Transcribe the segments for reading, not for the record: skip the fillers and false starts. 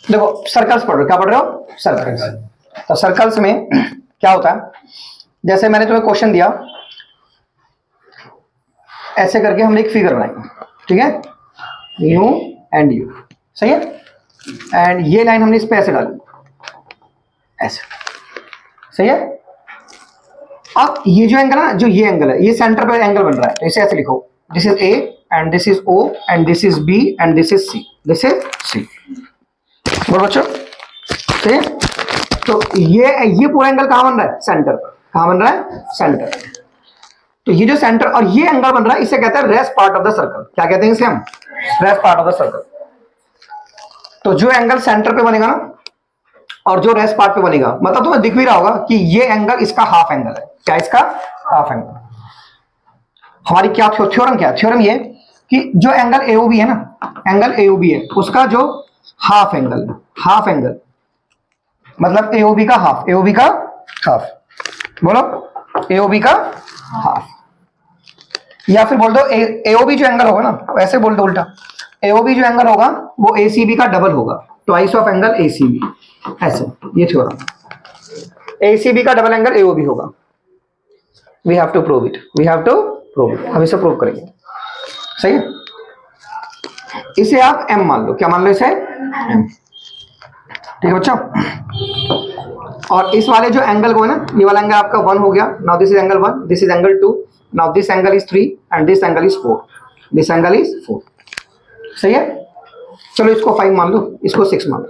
देखो सर्कल्स पढ़ रहे हो, क्या पढ़ रहे हो? सर्कल्स। तो सर्कल्स में क्या होता है, जैसे मैंने तुम्हें क्वेश्चन दिया, ऐसे करके हमने एक फिगर बनाई, ठीक है, यू एंड यू, सही है, एंड ये लाइन हमने इस पे ऐसे डाली, ऐसे, सही है। अब ये जो एंगल है ना, जो ये एंगल है, ये सेंटर पे एंगल बन रहा है, तो इसे ऐसे लिखो, this is A and this is O and this is B and this is C, this is C. बोलो बच्चों, ठीक है। तो ये पूरा एंगल कहां बन रहा है? सेंटर पर। कहां बन रहा है? सेंटर। तो ये जो सेंटर और ये एंगल बन रहा है, इसे कहते हैं rest part of the circle. क्या कहते हैं इसे हम? Rest part of the circle. तो जो एंगल सेंटर पे बनेगा ना, और जो रेस्ट पार्ट पे बनेगा, मतलब तुम्हें दिख भी रहा होगा कि ये एंगल इसका हाफ एंगल है। क्या इसका? Half angle. हमारी क्या थ्योरम, क्या थ्योरम? ये कि जो एंगल एओबी है ना, एंगल एओबी है, उसका जो हाफ एंगल, हाफ एंगल मतलब एओबी का हाफ, एओबी का हाफ, बोलो एओबी का हाफ, या फिर बोल दो एओबी जो एंगल होगा ना, वैसे बोल दो उल्टा, एओबी जो एंगल होगा वो एसीबी का डबल होगा, ट्वाइस ऑफ एंगल एसीबी, ऐसे। ये थ्योरम, एसीबी का डबल एंगल एओबी होगा। We have to prove it, we have to prove it, हम इसे प्रूव करेंगे, सही है। इसे आप एम मान लो, क्या मान लो इसे? एम, ठीक है बच्चों। और इस वाले जो एंगल को है ना, ये वाला एंगल आपका 1 हो गया। Now this is angle 1, this is angle 2, now this angle is 3 and this angle is 4, this angle is 4, सही है। चलो इसको 5 मान लो, इसको 6 मान लो,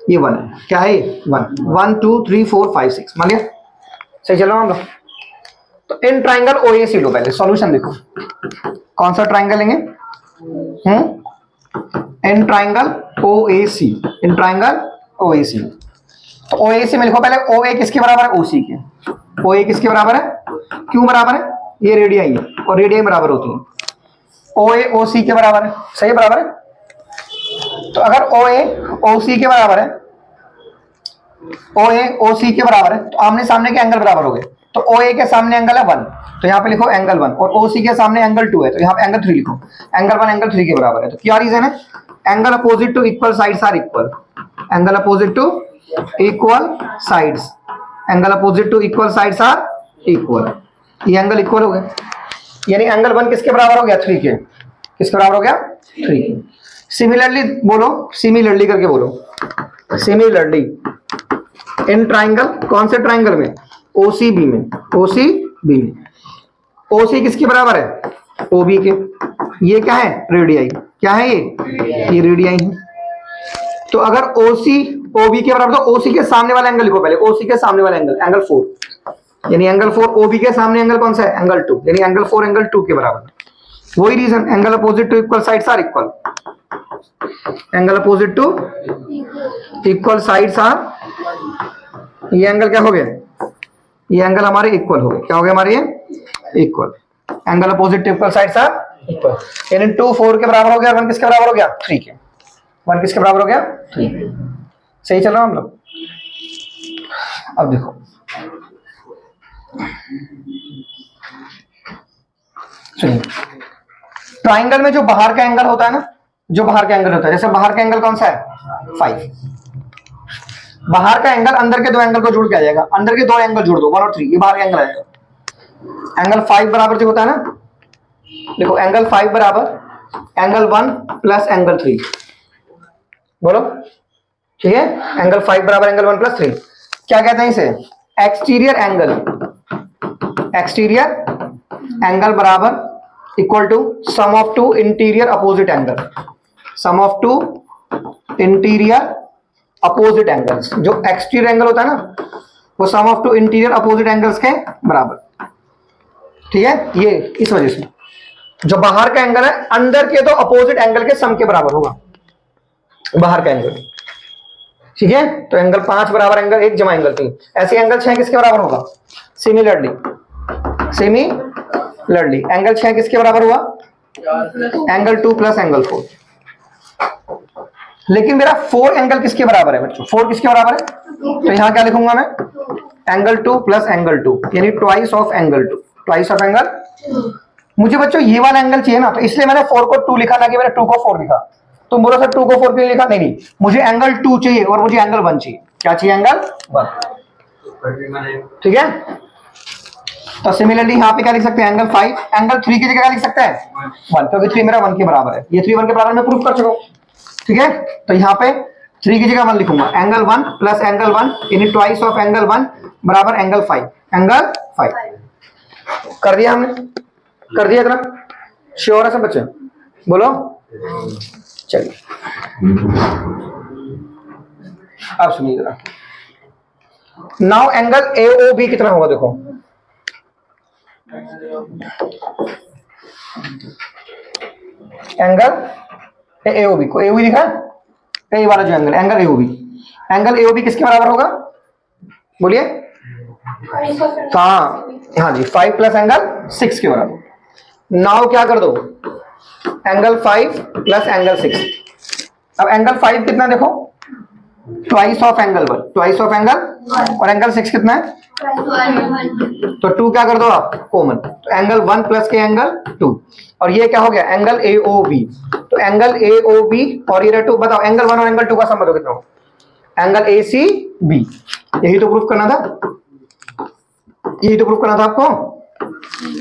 ये 1 है, क्या है ये? 1, 1 2 3 4 5 6 मान लिया, सही। चलो हम लोग तो इन ट्राइंगल ओएसी लो, पहले सॉल्यूशन देखो, कौन सा ट्राइंगल लेंगे? In triangle OAC, in triangle OAC. तो ओएसी में लिखो पहले, ओए किसके बराबर है? ओसी के। ओए किसके बराबर है? क्यों बराबर है? ये रेडियाई है और रेडियाई बराबर होती है। ओए ओसी के बराबर है, सही, बराबर है। तो अगर ओए ओसी के बराबर है, ओए ओसी के बराबर है, तो आमने सामने के एंगल बराबर हो गए। तो ओए के सामने एंगल है 1, तो यहाँ पे लिखो एंगल 1, और ओसी के सामने एंगल 2 है, तो यहाँ पे एंगल 3 लिखो। एंगल 1 एंगल 3 के बराबर है। तो क्या रीजन है? Angle opposite to equal sides are equal, angle opposite to equal sides, angle opposite to equal sides are equal. ये एंगल इक्वल हो गए, यानी एंगल 1 किसके बराबर हो गया? 3 के। किसके बराबर हो गया? 3 के। सिमिलरली बोलो, सिमिलरली करके बोलो, सिमिलरली इन ट्राइंगल, कौन से ट्राइंगल में? ओसीबी में, ओसीबी में। ओसी किसके बराबर है? ओबी के। ये क्या है? रेडियाई। क्या है ये रेडियाई है। तो अगर ओसी ओबी के बराबर, तो ओसी के सामने वाला एंगल लिखो पहले, ओसी के सामने वाला एंगल, एंगल 4, यानी एंगल 4। ओबी के सामने एंगल कौन सा है? एंगल 2, यानी एंगल 4 एंगल 2 के बराबर। वही reason, angle opposite to equal sides are equal, angle opposite to equal sides are, ये एंगल क्या हो गया? ये एंगल हमारे इक्वल हो गए। क्या हो गया हमारे? ये equal, angle opposite to equal sides are equal, यानी 2 4 के बराबर हो गया, 1 किसके बराबर हो गया? 3 के। 1 किसके बराबर हो गया? 3। सही चल रहा हम लोग। अब देखो, चलिए, ट्राइंगल में जो बाहर का एंगल होता है ना, जो बाहर का एंगल होता है, जैसे बाहर का एंगल कौन सा है? 5। बाहर का एंगल अंदर के दो एंगल को जोड़ के आ जाएगा, अंदर के दो एंगल जोड़ दो, 1 और 3, ये बाहर का एंगल आएगा। एंगल 5 बराबर जो होता है ना, देखो एंगल 5 बराबर एंगल 1 प्लस एंगल 3, बोलो, ठीक है। एंगल 5 बराबर एंगल 1 प्लस 3। क्या कहते हैं इसे? एक्सटीरियर एंगल, एक्सटीरियर एंगल बराबर equal to sum of two interior opposite angle, sum of two interior opposite angles. जो एक्सटीरियर एंगल होता है ना, वो sum of two interior opposite angles के बराबर, ठीक है। ये इस वजह से जो बाहर का एंगल है, अंदर के तो अपोजिट एंगल के सम के बराबर होगा बाहर का एंगल, ठीक है। तो एंगल 5 बराबर एंगल 1 जमा एंगल 3, ऐसे एंगल 6 किसके बराबर होगा? सिमिलरली, सिमिलरली एंगल 6 किसके बराबर हुआ? Angle 2 plus angle 4। लेकिन मेरा 4 एंगल किसके बराबर है बच्चों? 4 किसके बराबर है? तो यहां क्या लिखूंगा मैं? एंगल 2 प्लस एंगल 2, यानी twice of angle 2, twice of angle. मुझे बच्चों ये वाला एंगल चाहिए ना, तो इसलिए मैंने 4 को 2 लिखा, ना कि मैंने 2 को 4 लिखा। तुम बोलो सर 2 को 4 क्यों लिखा? नहीं नहीं, मुझे एंगल 2 चाहिए और मुझे एंगल 1 चाहिए। क्या चाहिए? एंगल 1। ठीक है, तो सिमिलरली यहाँ पे क्या लिख सकते हैं? एंगल 5, एंगल 3 की जगह क्या लिख सकते हैं? 1, क्योंकि 3 मेरा 1 के बराबर है, ये 3 1 के बराबर मैं प्रूफ कर चुका हूँ। ठीक है, तो यहाँ पे 3 की जगह 1 लिखूंगा। एंगल 1 प्लस एंगल 1 यानी ट्वाइस ऑफ एंगल 1 बराबर एंगल 5। एंगल 5 कर दिया हमने, कर दिया इतना? श्योर है सब बच्चे? बोलो। चलिए अब सुनिए जरा। नाउ एंगल AOB कितना होगा? देखो एंगल AOB को AOB दिखा, ये वाला जो एंगल AOB, एंगल AOB किसके बराबर होगा? बोलिए। हाँ जी, 5 प्लस एंगल 6 के बराबर। नाउ क्या कर दो? Angle 5 plus angle 6। अब एंगल 5 कितना देखो? Twice of angle 1, twice of angle, और एंगल 6 कितना है? तो 2 क्या कर दो आप? कॉमन। तो एंगल 1 प्लस के एंगल 2, और ये क्या हो गया? Angle AOB। तो एंगल AOB और ये 2, बताओ एंगल 1 और एंगल 2 का सम बताओ कितना हो? Angle ACB। यही तो प्रूफ करना था, यही तो प्रूफ करना था आपको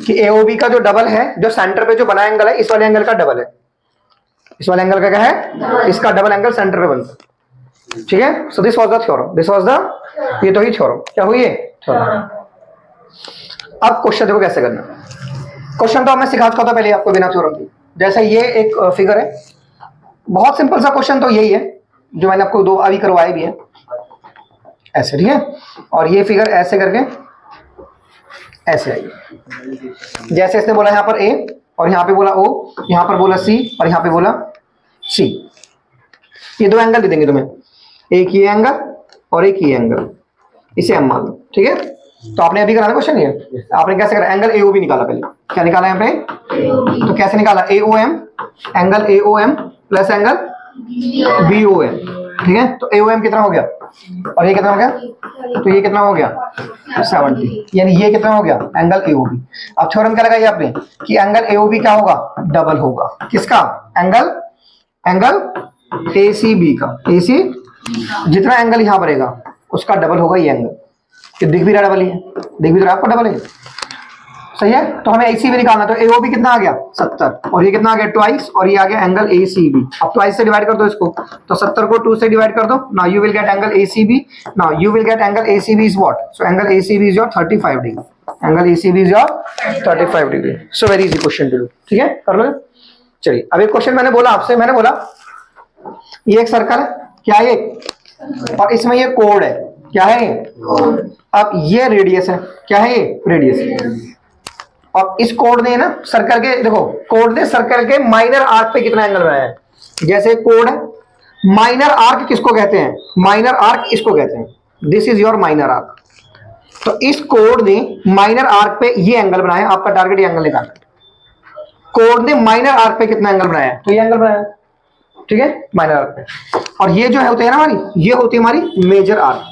कि AOB का जो डबल है, जो सेंटर पे जो बना एंगल है, इस वाले एंगल का डबल है। इस वाले एंगल का क्या है? इसका डबल एंगल सेंटर पे बनता है। ठीक है, so this was the theorem, this was the, ये तो ही थ्योरम। क्या हुई है? थ्योरम। अब क्वेश्चन देखो कैसे करना। क्वेश्चन तो मैं सिखा चुका था पहले आपको बिना थ्योरम के। जैसे ये एक फिगर है, बहुत सिंपल सा क्वेश्चन तो यही है जो मैंने आपको 2 अभी करवाए भी है ऐसे। ठीक है, और ये फिगर ऐसे करके ऐसे आएगी। जैसे इसने बोला यहाँ पर A, और यहाँ पे बोला O, यहाँ पर बोला C, और यहाँ पे बोला C। ये 2 एंगल दे देंगे तुम्हें, एक ये एंगल और एक ये एंगल, इसे हम मान लो। ठीक है, तो आपने अभी कराना क्वेश्चन, ये आपने कैसे करा? एंगल AOB निकाला पहले। क्या निकाला यहाँ पे? तो कैसे निकाला? AOM, angle AOM plus angle BOM। ठीक है, तो AOM कितना हो गया और ये कितना हो गया? तो ये कितना हो गया? 70, यानी ये कितना हो गया? Angle AOB। अब थ्योरम क्या लगाई आपने कि एंगल AOB क्या होगा? डबल होगा। किसका? एंगल ACB का। AC जितना एंगल यहां बढ़ेगा उसका डबल होगा ये एंगल। ये दिख भी रहा डबल ही है, दिख भी रहा आपको डबल है, सही है। तो हमें ACB निकालना, तो AOB कितना आ गया? 70, और ये कितना आ गया? ट्वाइस, और ये आ गया एंगल ACB। अब ट्वाइस से डिवाइड कर दो इसको, तो 70 को 2 से डिवाइड कर दो। Now you will get angle ACB। Now you will get angle ACB is what? So angle ACB is your 35 degree. Angle ACB is your 35 degree. So very easy question to do. ठीक है, कर लो। चलिए, अब एक question मैंने बोला आपसे, मैंने बोला ये एक सर्कल है, क्या है ये, और इसमें ये कोड है, क्या है ये? अब ये रेडियस है, क्या है ये? रेडियस। और इस कोड ने ना सर्कल के, देखो कोड ने सर्कल के माइनर आर्क पे कितना एंगल बनाया है। जैसे कोड है, माइनर आर्क किसको कहते हैं? माइनर आर्क इसको कहते हैं, this is your minor arc. तो इस कोड ने माइनर आर्क पे ये एंगल बनाया, आपका टारगेट ये एंगल निकालना है। कोड ने माइनर आर्क पे कितना एंगल बनाया? तो ये एंगल बनाया, ठीक है, माइनर आर्क पे। और ये जो है होती है ना हमारी, ये होती है हमारी मेजर आर्क।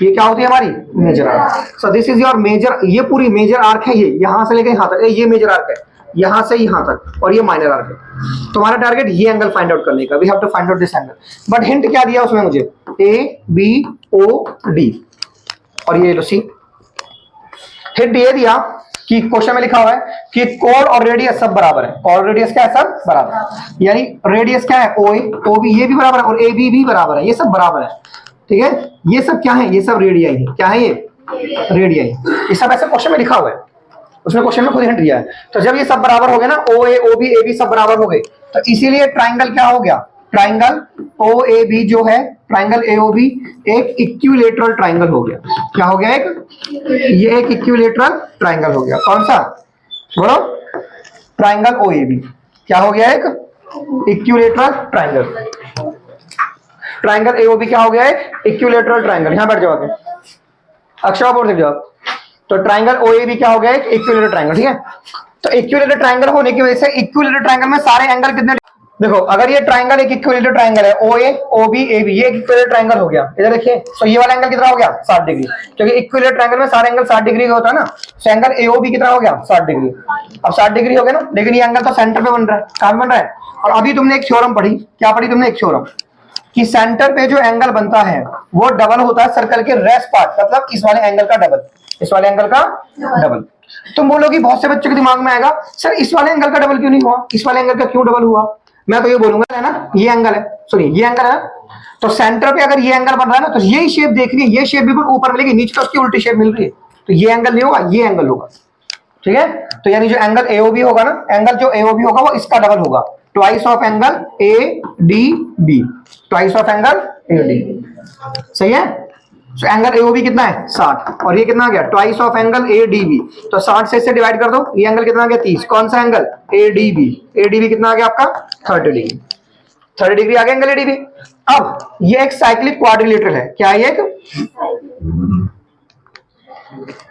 ये क्या होती है? हमारी major arc. So this is your major, ये पूरी मेजर आर्क है, ये यहां से लेके यहां तक, ये मेजर आर्क है, यहां से यहां तक, और ये माइनर आर्क है। तुम्हारा टारगेट ये एंगल फाइंड आउट करने का। We have to find out this angle. But hint क्या दिया उसमें मुझे? ABOD, और ये लो सी। हिंट ये दिया कि क्वेश्चन में लिखा हुआ है कि कोड और रेडियस सब बराबर है। कोड और रेडियस क्या है? सब बराबर। यानी रेडियस क्या है? OA, OB ये भी बराबर है, और AB भी बराबर है, ये सब बराबर है। ठीक है, ये सब क्या है? ये सब रेडियाई है। क्या है ये? रेडियाई। ये सब ऐसे क्वेश्चन में लिखा हुआ है, उसमें क्वेश्चन में खुद हिंट दिया है। तो जब ये सब बराबर हो गए ना, OA, OB, AB सब बराबर हो गए, तो इसीलिए ट्राइंगल क्या हो गया? ट्राइंगल OAB जो है, ट्राइंगल AOB एक इक्विलेटरल ट्राइंगल हो गया। क्या हो गया? ये एक इक्विलेटरल ट्राइंगल हो गया। कौन सा? बोलो। ट्राइंगल OAB क्या हो गया? एक इक्विलेटरल ट्राइंगल। ट्राइंगल AOB क्या हो गया? एक इक्विलेटरल ट्राइंगल। यहां बैठ जाओ आगे, अक्षर बोर्ड देख जाओ। तो ट्राइंगल OAB क्या हो गया? एक इक्विलेटरल ट्राइंगल। ठीक है, तो इक्विलेटरल ट्राइंगल होने की वजह से इक्विलेटरल ट्राइंगल में सारे एंगल कितने? देखो अगर ये ट्राइंगल एक इक्विलेटरल ट्राइंगल है, ओ ए ओ बी ए बी, ये एक इक्विलेटरल ट्राइंगल हो गया। इधर देखिए, तो ये वाला एंगल कितना हो गया 60 डिग्री, क्योंकि इक्विलेटरल ट्राइंगल में सारे एंगल 60 डिग्री का होता है ना। तो एंगल ए ओ बी कितना हो गया 60 डिग्री। अब 60 डिग्री हो गया ना, लेकिन ये एंगल तो सेंटर पे बन रहा है, कहां पे बन रहा है। और अभी तुमने एक थ्योरम पढ़ी, क्या पढ़ी तुमने, एक थ्योरम कि सेंटर पे जो एंगल बनता है वो डबल होता है सर्कल के रेस्ट पार्ट, मतलब इस वाले एंगल का डबल, इस वाले एंगल का डबल। तुम बोलोगी, बहुत से बच्चों के दिमाग में आएगा, सर इस वाले एंगल का डबल क्यों नहीं हुआ, इस वाले एंगल का क्यों डबल हुआ। मैं तो ये बोलूंगा है ना, ये एंगल है, सुनिए ये एंगल है ना, तो सेंटर पे अगर ये एंगल बन रहा है ना, तो यही शेप देख रही है, ये शेप बिल्कुल ऊपर मिलेगी, नीचे तो उसकी उल्टी शेप मिल रही है, तो ये एंगल नहीं होगा, ये एंगल होगा। ठीक है, तो यानी जो एंगल एओबी होगा ना, एंगल जो एओबी होगा वो इसका डबल होगा, twice of angle A D B, twice of angle A D. सही है, तो एंगल एओबी कितना है 60, और ये कितना आ गया twice of angle A D B, तो 60 से इससे डिवाइड कर दो, ये एंगल कितना आ गया 30, कौन सा angle A D B, A D B कितना आ गया आपका 30 डिग्री, 30 डिग्री आ गया एंगल ए डी बी। अब ये एक साइक्लिक क्वाड्रिलेटरल है, क्या है एक,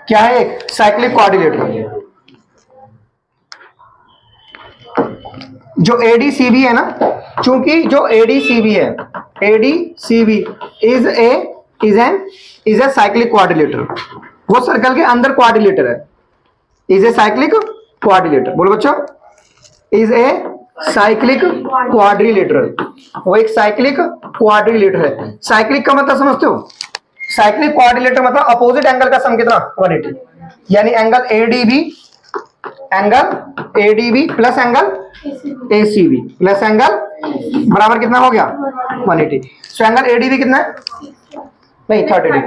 क्या है एक साइक्लिक क्वाड्रिलेटरल। जो एडीसीबी है ना, चूंकि जो एडीसीबी है, ADCB is a cyclic quadrilateral, वो सर्कल के अंदर क्वाड्रिलेटर है, इज ए साइक्लिक क्वाड्रिलेटर, बोलो बच्चों, इज ए साइक्लिक क्वाड्रिलेटरल, वो एक साइक्लिक क्वाड्रिलेटर है। साइक्लिक का मतलब समझते हो, साइक्लिक क्वाड्रिलेटर मतलब अपोजिट एंगल का सम कितना 180, यानी angle ADB, angle ADB plus angle ACB plus angle बराबर कितना हो गया 180। सो एंगल एडीबी कितना है, नहीं 30 डिग्री,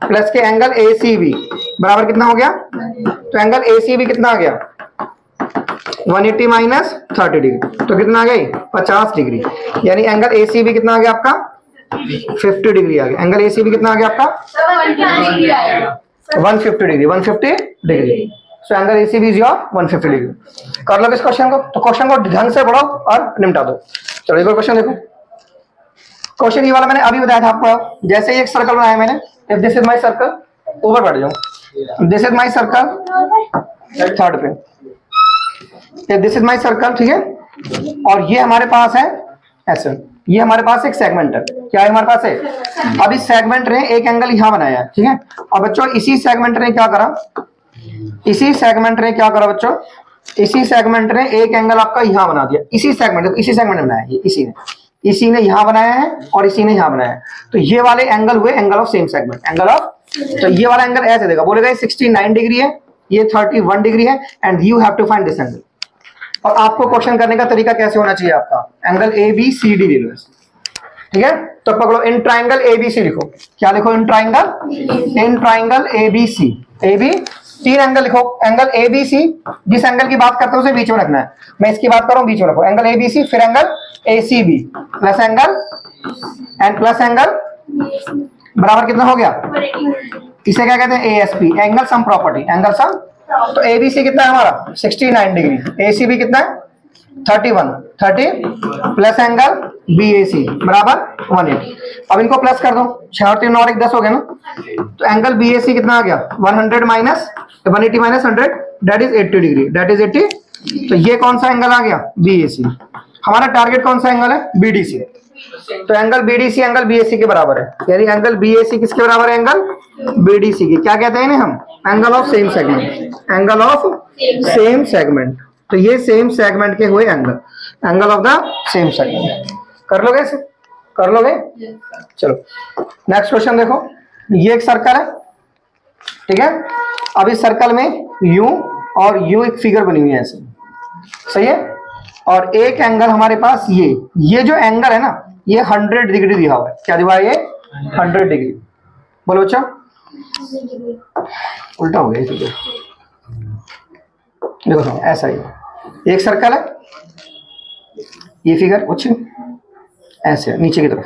प्लस के एंगल एसीबी बराबर कितना हो गया, तो एंगल एसीबी कितना आ गया 180 माइनस 30 डिग्री, तो कितना आ गया 50 डिग्री, यानी एंगल एसीबी कितना आ गया आपका 50 डिग्री आ गया। एंगल एसीबी कितना आ गया आपका 150 degree, 150 degree. So angle ACB is your 150 degree. कर लो इस क्वेश्चन को, तो क्वेश्चन को ढंग से पढ़ो और निपटा दो। चलो एक और क्वेश्चन देखो, क्वेश्चन ये वाला मैंने अभी बताया था आपको, जैसे ही एक सर्कल बनाया मैंने, if this is my circle, ऊपर बैठ जाओ, this is my circle third पे, if this is my circle, ठीक है, और ये हमारे पास है ऐसे, ये हमारे पास एक सेगमेंट है, क्या है हमारे पास है, अब इस सेगमेंट ने एक एंगल यहां बनाया है, ठीक है। अब बच्चों इसी सेगमेंट ने क्या करा, इसी सेगमेंट ने क्या करा बच्चों, इसी सेगमेंट ने एक एंगल आपका यहां बना दिया, इसी सेगमेंट ने बनाया, ये इसी ने यहां बनाया है और इसी ने यहां बनाया है, तो ये वाले एंगल हुए angle of same segment, angle of, तो ये वाला एंगल ऐसे देगा, बोलेगा 69 डिग्री है, ये 31 डिग्री है, and you have to find this angle. और आपको क्वेश्चन करने का तरीका कैसे होना चाहिए आपका, angle A B C D ले लो, ठीक है, तो पकड़ो इन ट्राइंगल एबीसी लिखो, क्या लिखो in triangle ABC, A B, तीन एंगल लिखो, एंगल एबीसी, जिस एंगल की बात करते हो उसे बीच में रखना है, मैं इसकी बात कर रहा हूं बीच में रखो, एंगल एबीसी, फिर angle ACB plus angle and plus angle बराबर कितना हो गया, इसे क्या कहते हैं ASP, angle sum property, angle sum, तो एबीसी कितना है हमारा 69 डिग्री, एसीबी कितना है 30 प्लस एंगल बीएसी बराबर 180। अब इनको प्लस कर दो, 6 और 3 और 1 10 हो गया ना, तो एंगल बीएसी कितना आ गया 100 minus 180 minus 100 that is 80 degree, that is 80। तो ये कौन सा एंगल आ गया बीएसी, हमारा टारगेट कौन सा एंगल है बीडीसी, तो एंगल बीडीसी एंगल बीएसी के बराबर है, यानी एंगल बीएसी किसके बराबर है, एंगल बीडीसी की, क्या कहते हैं इन्हें हम, angle of same segment, angle of same segment, तो ये सेम सेगमेंट के हुए angle, angle of the same segment. कर लोगे ऐसे, कर लोगे, चलो नेक्स्ट क्वेश्चन देखो, ये एक सर्कल है, ठीक है, अब इस सर्कल में यू और यू एक फिगर बनी हुई है ऐसे, सही है, और एक एंगल हमारे पास ये जो एंगल है ना, ये 100 डिग्री दिया हुआ है, क्या दिया है ये 100 डिग्री, बोलो बच्चा, उल्टा हो गया ये, देखो ऐसा ही एक सर्कल है, ये फिगर कुछ ऐसे नीचे की तरफ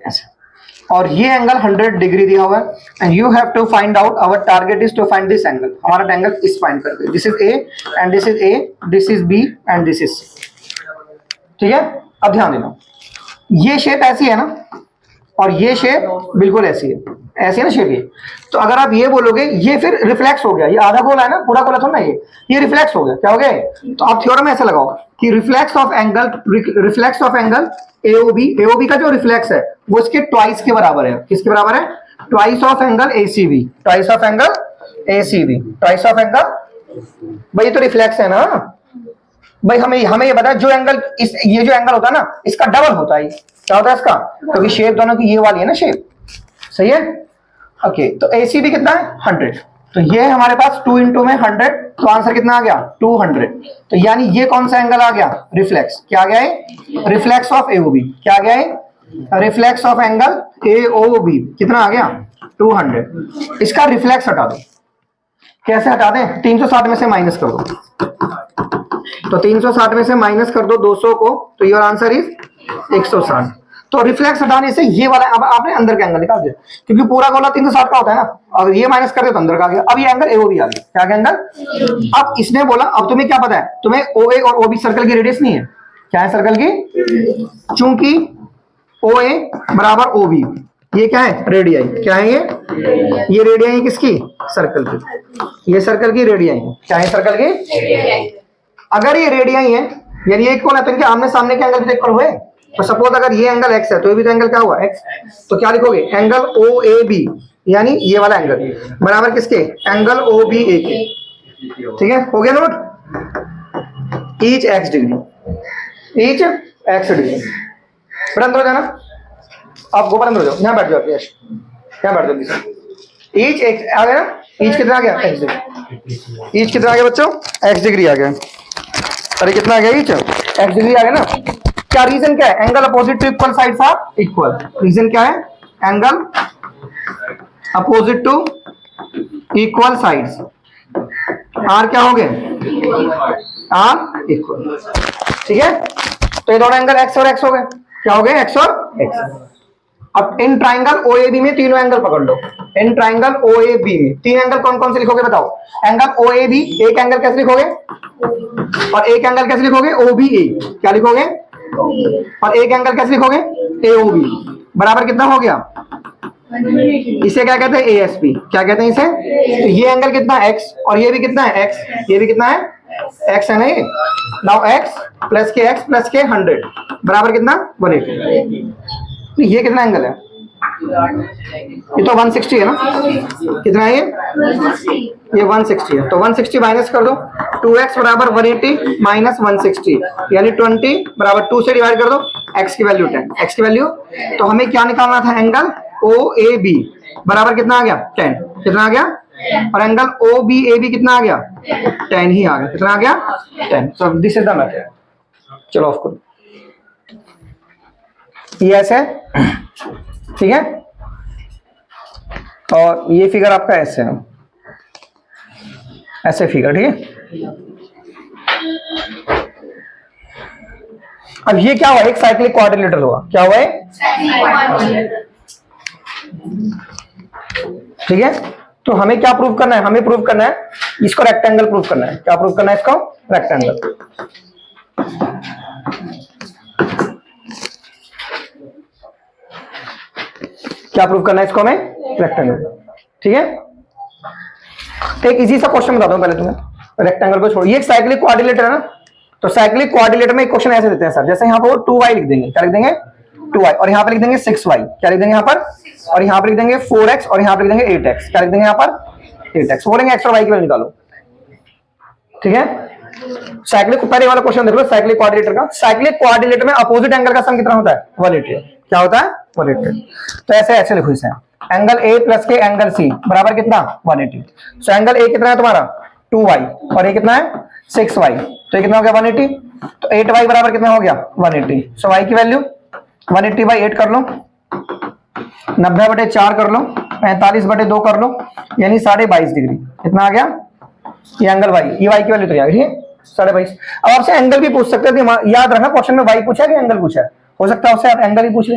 ऐसे, और ये एंगल 100 डिग्री दिया हुआ है, and you have to find out, our target is to find this angle, हमारा एंगल इस फाइंड करते हैं, this is A and this is A, this is B and this is C, ठीक है। अब ध्यान देना, ये शेप ऐसी है ना, और ये शेप बिल्कुल ऐसी है, ऐसी है ना शेप ये। तो अगर आप ये बोलोगे ये फिर रिफ्लेक्स हो गया, ये आधा गोला है ना, पूरा गोला थोड़ा ना, ये रिफ्लेक्स हो गया, क्या हो गया? तो आप थ्योरम ऐसे लगाओ कि reflex of angle AOB, AOB का जो रिफ्लेक्स है वो इसके ट्वाइस के बराबर है। किसके बराबर है? Twice of angle ACB, twice of angle ACB, twice of angle, भाई ये तो रिफ्लेक्स है ना भाई। हमें ये बता, जो एंगल ये जो एंगल होता है ना इसका डबल होता है। क्या होता है इसका? क्योंकि शेप दोनों की ये वाली है ना शेप, सही है। ओके, तो एसीबी कितना है? 100। तो ये हमारे पास 2 इंटू में 100, तो आंसर कितना आ गया? 200। तो यानी ये कौन सा एंगल आ गया? रिफ्लेक्स। क्या आ गया है? Reflex of AOB. क्या आ गया है? Reflex of angle AOB. कितना आ गया? 200। इसका रिफ्लेक्स हटा दो। कैसे हटा दें? 360 में से माइनस कर दो। तो 360 में से माइनस कर दो 200 को, तो योर आंसर इज 160। तो रिफ्लेक्स हटाने से ये वाला अब आपने अंदर का एंगल निकाल दिया, क्योंकि पूरा गोला 360 का होता है ना। अगर ये माइनस कर दे तो अंदर का आ गया। अब ये एंगल एओबी आ गया। क्या एंगल? अब इसने बोला, अब तुम्हें क्या पता है? तुम्हें ओए और ओबी सर्कल की रेडियस नहीं है। क्या है सर्कल की? चूंकि ओए बराबर ओबी, ये क्या है? रेडियाई। क्या है ये रेडियाई किसकी? सर्कल की। ये सर्कल की रेडियाई है। क्या है? सर्कल की। अगर ये रेडियाई है यानी एक कोण है, तो इनके आमने सामने के एंगल इक्वल हुए। तो सपोज अगर ये एंगल x है तो ये भी तो एंगल क्या हुआ? x। तो क्या लिखोगे? एंगल OAB यानी ये वाला एंगल बराबर किसके? एंगल OBA के। ठीक है, हो गया note? Each x degree, each x degree. बड़ा अंदर हो जाना, आप गोबर अंदर हो जाओ, यहाँ बैठ जाओ यश, यहाँ बैठ जाओ। ईच x आ गया ना? ईच कितना आ गया? x degree. ईच कितना आ गया बच्चों? x डिग्री आ गया। अरे कितना आ गया? ईच x डिग्री आ गया ना। क्या रीजन क्या है? Angle opposite to equal sides are equal. Reason क्या है? Angle opposite to equal sides are क्या हो गए? Are equal. ठीक है, तो ये दोनों एंगल x और x हो गए। क्या हो गए? x और x। अब इन ट्राइंगल OAB में तीनों एंगल पकड़ लो। इन ट्राइंगल OAB में तीन एंगल कौन कौन से लिखोगे बताओ? एंगल OAB, एक एंगल कैसे लिखोगे? और एक एंगल कैसे लिखोगे? OBA। क्या लिखोगे? और एक एंगल कैसे लिखोगे? AOB। बराबर कितना हो गया? इसे क्या कहते हैं? ASP। क्या कहते हैं इसे? तो ये एंगल कितना है? x, और ये भी कितना है? x। ये भी कितना है? x है ना ये। नाउ x प्लस के 100 बराबर कितना? 180। ये कितना एंगल है? ये तो 160 है ना। कितना है ये? ये 160 है। तो 160 माइनस कर दो, 2x बराबर 180 माइनस 160 यानी 20 बराबर 2 से डिवाइड कर दो, x की वैल्यू 10। x की वैल्यू, तो हमें क्या निकालना था? एंगल OAB बराबर कितना आ गया? 10। कितना आ गया? और एंगल OBAB कितना आ गया? 10 ही आ गया। कितना आ गया? 10। सो दिस इज द मेथड। चलो ऑफ करो, ये ऐसे है, ठीक है। और ये फिगर आपका ऐसे है, ऐसे फिगर, ठीक है। अब ये क्या हुआ? एक साइक्लिक क्वाड्रिलेटरल हुआ। क्या हुआ है? ठीक है, तो हमें क्या प्रूव करना है? हमें प्रूव करना है इसको रेक्टेंगल प्रूव करना है। क्या प्रूव करना है इसको? रेक्टेंगल। क्या प्रूव करना है इसको हमें? रेक्टेंगल। ठीक है, एक इजी सा क्वेश्चन बताता हूं पहले तुम्हें। रेक्टेंगल को छोड़ो, ये एक साइक्लिक क्वाड्रिलेटर है ना। तो साइक्लिक क्वाड्रिलेटर में एक क्वेश्चन ऐसे देते हैं सर, जैसे यहाँ पर 2y लिख देंगे। क्या लिख देंगे? 2y। और यहाँ पर लिख देंगे 6y। क्या लिख देंगे यहाँ पर? और यहाँ पर लिख देंगे 4x। और यहाँ पर लिख देंगे 8x। क्या लिख देंगे यहाँ पर? 8x। बोलेंगे x और y की वैल्यू निकालो। ठीक है, साइक्लिक, पहले वाला क्वेश्चन देख लो साइक्लिक क्वाड्रिलेटर का। साइक्लिक क्वाड्रिलेटर में अपोजिट एंगल का सम कितना होता है? 180। क्या होता है? 180। तो ऐसे लिखो इसे, एंगल A प्लस के एंगल C बराबर कितना? 180। सो एंगल A कितना है तुम्हारा? 2y। और ये कितना है? 6y। तो ये कितना हो गया? 180। तो 8y बराबर कितना हो गया? 180। सो y की वैल्यू 180 बाई 8 कर लो, 90/4 कर लो, 45/2 कर लो, यानी 22.5 डिग्री। कितना आ गया? ये एंगल y, ये y की वैल्यू तो आ गई 22.5। अब आपसे एंगल भी पूछ सकते थे, याद रखना क्वेश्चन में y पूछा कि एंगल पूछा है। हो सकता है उससे आप एंगल ही पूछ ले।